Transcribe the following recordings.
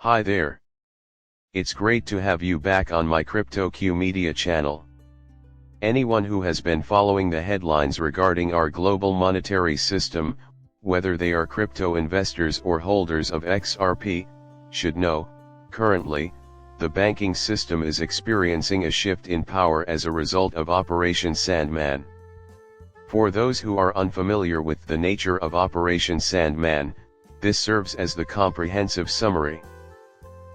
Hi there. It's great to have you back on my CryptoQ Media channel. Anyone who has been following the headlines regarding our global monetary system, whether they are crypto investors or holders of XRP, should know, currently, the banking system is experiencing a shift in power as a result of Operation Sandman. For those who are unfamiliar with the nature of Operation Sandman, this serves as the comprehensive summary.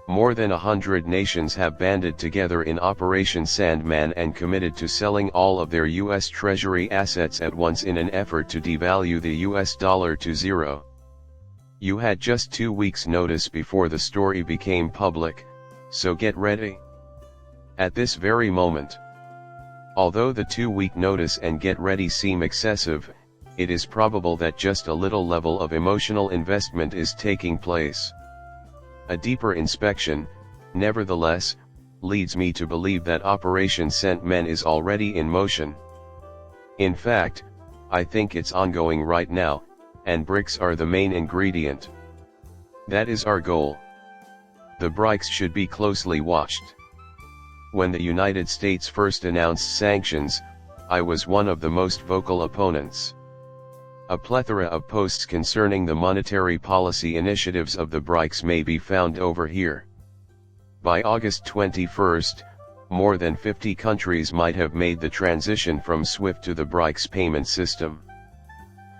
More than 100 nations have banded together in Operation Sandman and committed to selling all of their U.S. Treasury assets at once in an effort to devalue the U.S. dollar to zero. You had just 2 weeks' notice before the story became public, so get ready. At this very moment, although the 2-week notice and get ready seem excessive, it is probable that just a little level of emotional investment is taking place. A deeper inspection, nevertheless, leads me to believe that Operation Sandman is already in motion. In fact, I think it's ongoing right now, and BRICS are the main ingredient. That is our goal. The BRICS should be closely watched. When the United States first announced sanctions, I was one of the most vocal opponents. A plethora of posts concerning the monetary policy initiatives of the BRICS may be found over here. By August 21, more than 50 countries might have made the transition from SWIFT to the BRICS payment system.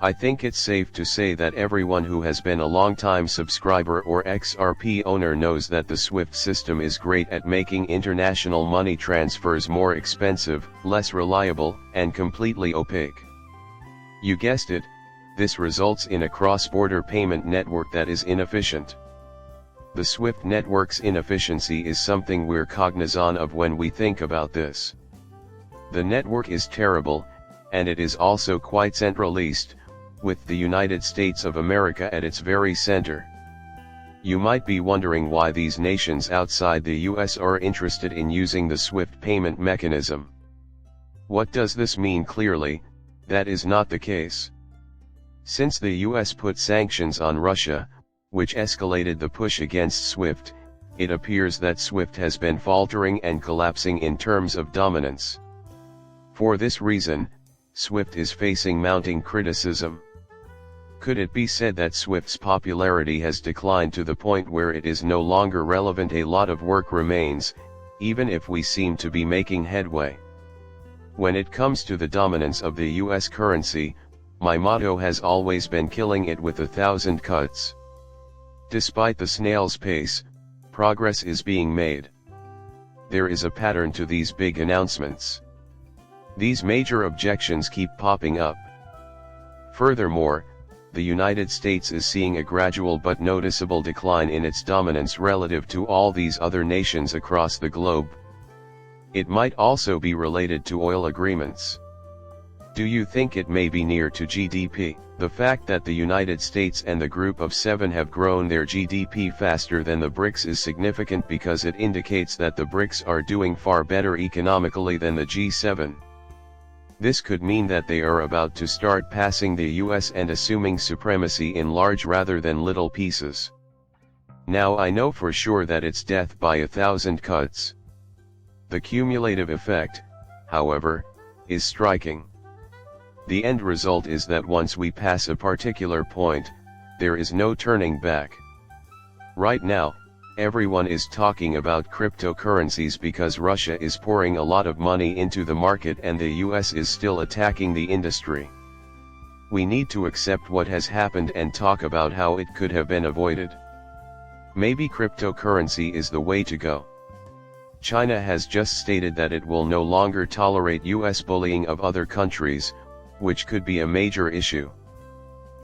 I think it's safe to say that everyone who has been a long-time subscriber or XRP owner knows that the SWIFT system is great at making international money transfers more expensive, less reliable, and completely opaque. You guessed it, this results in a cross-border payment network that is inefficient. The SWIFT network's inefficiency is something we're cognizant of when we think about this. The network is terrible, and it is also quite centralized, with the United States of America at its very center. You might be wondering why these nations outside the US are interested in using the SWIFT payment mechanism. What does this mean? Clearly, that is not the case. Since the US put sanctions on Russia, which escalated the push against SWIFT, it appears that SWIFT has been faltering and collapsing in terms of dominance. For this reason, SWIFT is facing mounting criticism. Could it be said that SWIFT's popularity has declined to the point where it is no longer relevant? A lot of work remains, even if we seem to be making headway. When it comes to the dominance of the US currency, my motto has always been killing it with 1,000 cuts. Despite the snail's pace, progress is being made. There is a pattern to these big announcements. These major objections keep popping up. Furthermore, the United States is seeing a gradual but noticeable decline in its dominance relative to all these other nations across the globe. It might also be related to oil agreements. Do you think it may be near to GDP? The fact that the United States and the Group of Seven have grown their GDP faster than the BRICS is significant because it indicates that the BRICS are doing far better economically than the G7. This could mean that they are about to start passing the US and assuming supremacy in large rather than little pieces. Now I know for sure that it's death by 1,000 cuts. The cumulative effect, however, is striking. The end result is that once we pass a particular point, there is no turning back. Right now, everyone is talking about cryptocurrencies because Russia is pouring a lot of money into the market and the US is still attacking the industry. We need to accept what has happened and talk about how it could have been avoided. Maybe cryptocurrency is the way to go. China has just stated that it will no longer tolerate US bullying of other countries, which could be a major issue.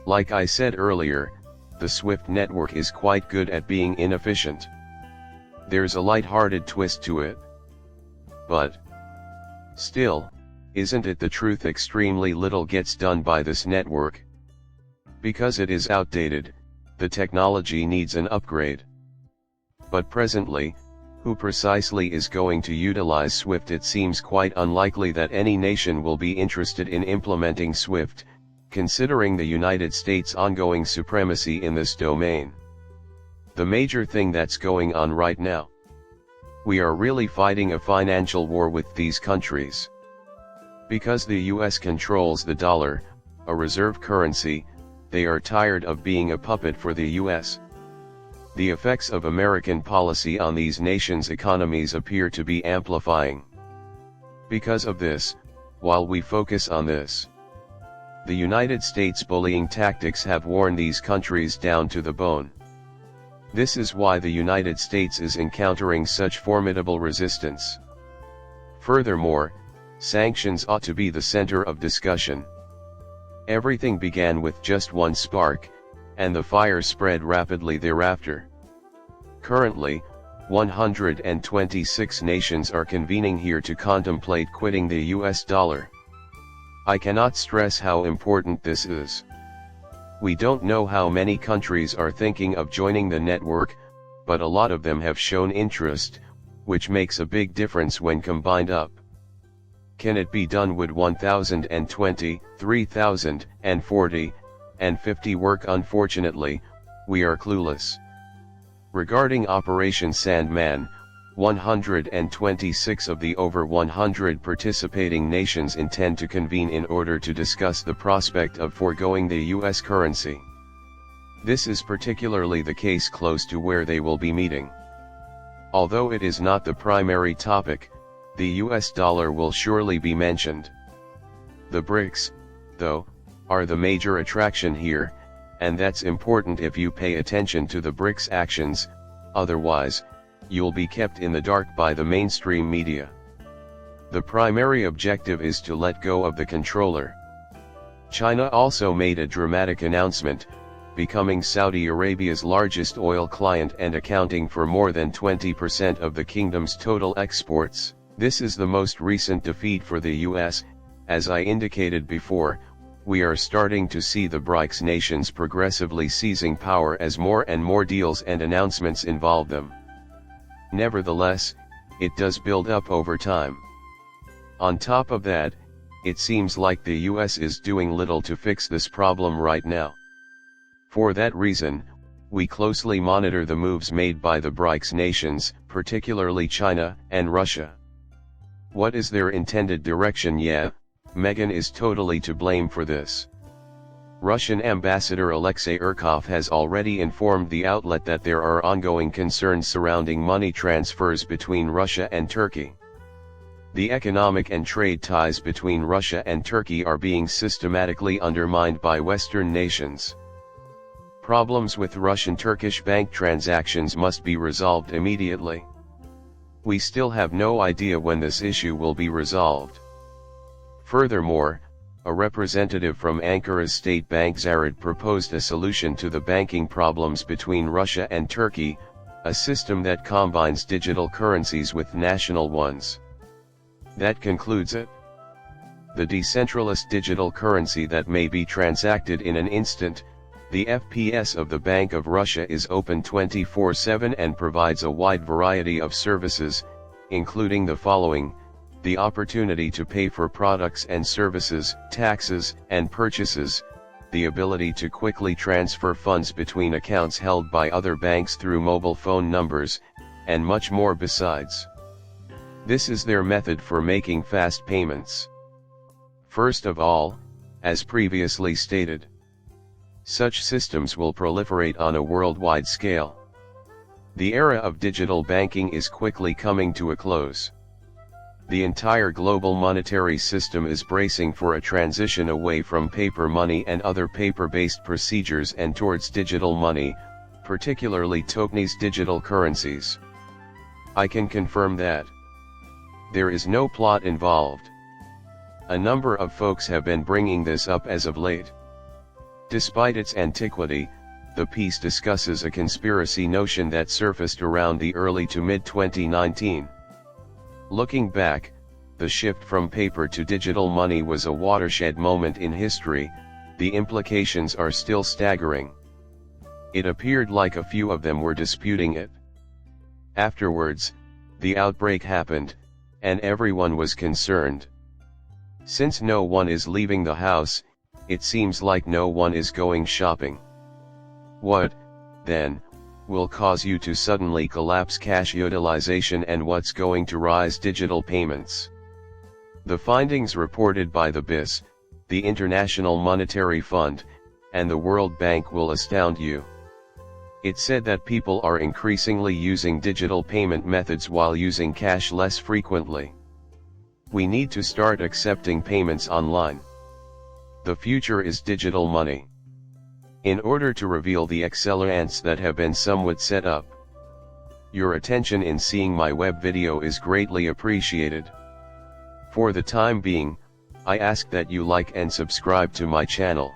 Like I said earlier, the SWIFT network is quite good at being inefficient. There's a light-hearted twist to it. But still, isn't it the truth extremely little gets done by this network? Because it is outdated, the technology needs an upgrade. But presently, who precisely is going to utilize SWIFT? It seems quite unlikely that any nation will be interested in implementing SWIFT, considering the United States' ongoing supremacy in this domain. the major thing that's going on right now. We are really fighting a financial war with these countries. Because the US controls the dollar, a reserve currency, they are tired of being a puppet for the US. The effects of American policy on these nations' economies appear to be amplifying. Because of this, while we focus on this, the United States bullying tactics have worn these countries down to the bone. This is why the United States is encountering such formidable resistance. Furthermore, sanctions ought to be the center of discussion. Everything began with just one spark, and the fire spread rapidly thereafter. Currently, 126 nations are convening here to contemplate quitting the US dollar. I cannot stress how important this is. We don't know how many countries are thinking of joining the network, but a lot of them have shown interest, which makes a big difference when combined up. Can it be done? Would 1,020, 3,040, and 50 work? Unfortunately, we are clueless. Regarding Operation Sandman, 126 of the over 100 participating nations intend to convene in order to discuss the prospect of foregoing the US currency. This is particularly the case close to where they will be meeting. Although it is not the primary topic, the US dollar will surely be mentioned. The BRICS, though, are the major attraction here, and that's important if you pay attention to the BRICS actions, otherwise, you'll be kept in the dark by the mainstream media. The primary objective is to let go of the controller. China also made a dramatic announcement, becoming Saudi Arabia's largest oil client and accounting for more than 20% of the kingdom's total exports. This is the most recent defeat for the US. As I indicated before, we are starting to see the BRICS nations progressively seizing power as more and more deals and announcements involve them. Nevertheless, it does build up over time. On top of that, it seems like the US is doing little to fix this problem right now. For that reason, we closely monitor the moves made by the BRICS nations, particularly China and Russia. What is their intended direction? Meghan is totally to blame for this. Russian Ambassador Alexei Urkov has already informed the outlet that there are ongoing concerns surrounding money transfers between Russia and Turkey. The economic and trade ties between Russia and Turkey are being systematically undermined by Western nations. Problems with Russian-Turkish bank transactions must be resolved immediately. We still have no idea when this issue will be resolved. Furthermore, a representative from Ankara's state bank Ziraat proposed a solution to the banking problems between Russia and Turkey, a system that combines digital currencies with national ones. That concludes it. The decentralized digital currency that may be transacted in an instant, the FPS of the Bank of Russia is open 24/7 and provides a wide variety of services, including the following: the opportunity to pay for products and services, taxes, and purchases, the ability to quickly transfer funds between accounts held by other banks through mobile phone numbers, and much more besides. This is their method for making fast payments. First of all, as previously stated, such systems will proliferate on a worldwide scale. The era of digital banking is quickly coming to a close. The entire global monetary system is bracing for a transition away from paper money and other paper-based procedures and towards digital money, particularly tokenized digital currencies. I can confirm that. There is no plot involved. A number of folks have been bringing this up as of late. Despite its antiquity, the piece discusses a conspiracy notion that surfaced around the early to mid-2019. Looking back, the shift from paper to digital money was a watershed moment in history. The implications are still staggering. It appeared like a few of them were disputing it. Afterwards, the outbreak happened, and everyone was concerned. Since no one is leaving the house, it seems like no one is going shopping. What, then, will cause you to suddenly collapse cash utilization and what's going to rise digital payments. The findings reported by the BIS, the International Monetary Fund, and the World Bank will astound you. It said that people are increasingly using digital payment methods while using cash less frequently. We need to start accepting payments online. The future is digital money. In order to reveal the excellence that have been somewhat set up, your attention in seeing my web video is greatly appreciated. For the time being, I ask that you like and subscribe to my channel.